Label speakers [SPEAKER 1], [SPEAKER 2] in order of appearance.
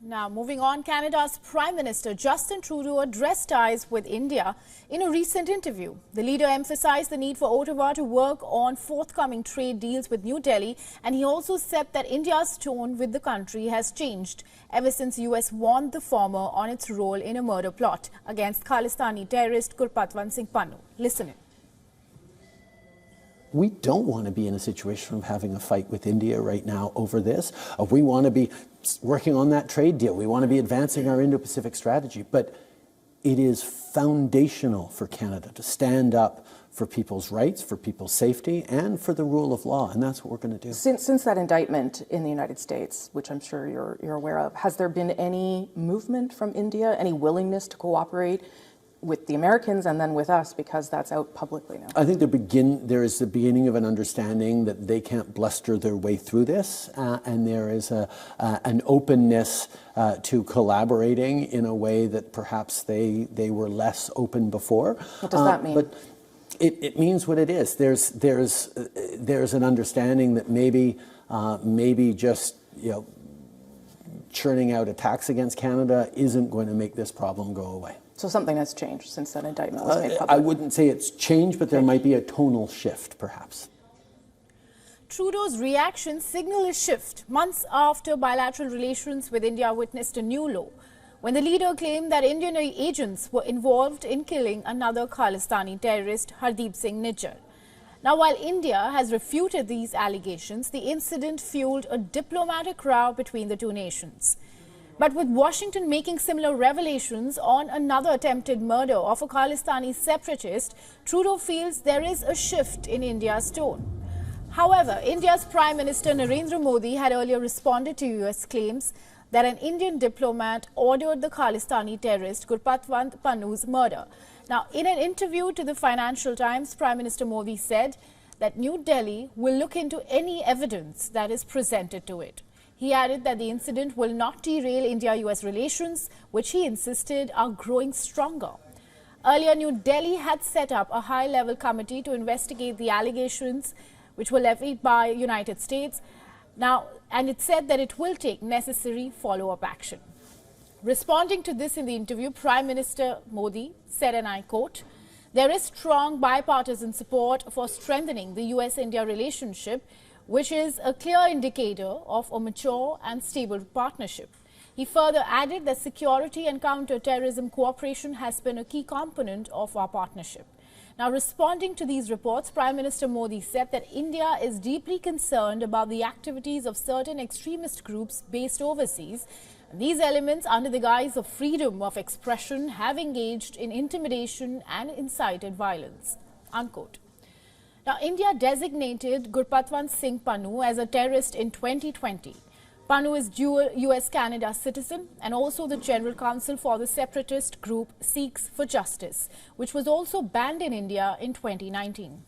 [SPEAKER 1] Now, moving on, Canada's Prime Minister Justin Trudeau addressed ties with India in a recent interview. The leader emphasized the need for Ottawa to work on forthcoming trade deals with New Delhi, and he also said that India's tone with the country has changed ever since US warned the former on its role in a murder plot against Khalistani terrorist Gurpatwant Singh Pannun. Listen in.
[SPEAKER 2] We don't want to be in a situation of having a fight with India right now over this. We want to be working on that trade deal. We want to be advancing our Indo-Pacific strategy. But it is foundational for Canada to stand up for people's rights, for people's safety, and for the rule of law. And that's what we're going to do.
[SPEAKER 3] Since that indictment in the United States, which I'm sure you're aware of, has there been any movement from India, any willingness to cooperate with the Americans and then with us, because that's out publicly now?
[SPEAKER 2] I think there is the beginning of an understanding that they can't bluster their way through this, and there is an openness to collaborating in a way that perhaps they were less open before.
[SPEAKER 3] What does that mean?
[SPEAKER 2] But it means what it is. There's an understanding that maybe just churning out attacks against Canada isn't going to make this problem go away.
[SPEAKER 3] So something has changed since that indictment was made public?
[SPEAKER 2] I wouldn't say it's changed, but there might be a tonal shift, perhaps.
[SPEAKER 1] Trudeau's reaction signaled a shift months after bilateral relations with India witnessed a new low, when the leader claimed that Indian agents were involved in killing another Khalistani terrorist, Hardeep Singh Nijjar. Now, while India has refuted these allegations, the incident fueled a diplomatic row between the two nations. But with Washington making similar revelations on another attempted murder of a Khalistani separatist, Trudeau feels there is a shift in India's tone. However, India's Prime Minister Narendra Modi had earlier responded to US claims that an Indian diplomat ordered the Khalistani terrorist Gurpatwant Pannun's murder. Now, in an interview to the Financial Times, Prime Minister Modi said that New Delhi will look into any evidence that is presented to it. He added that the incident will not derail India-US relations, which he insisted are growing stronger. Earlier, New Delhi had set up a high-level committee to investigate the allegations which were levied by the United States. And it said that it will take necessary follow-up action. Responding to this in the interview, Prime Minister Modi said, and I quote, "There is strong bipartisan support for strengthening the US-India relationship, which is a clear indicator of a mature and stable partnership." He further added that security and counter-terrorism cooperation has been a key component of our partnership. Now, responding to these reports, Prime Minister Modi said that India is deeply concerned about the activities of certain extremist groups based overseas. These elements, under the guise of freedom of expression, have engaged in intimidation and incited violence. Unquote. Now, India designated Gurpatwant Singh Pannun as a terrorist in 2020. Pannun is dual US-Canada citizen and also the General Counsel for the separatist group Sikhs for Justice, which was also banned in India in 2019.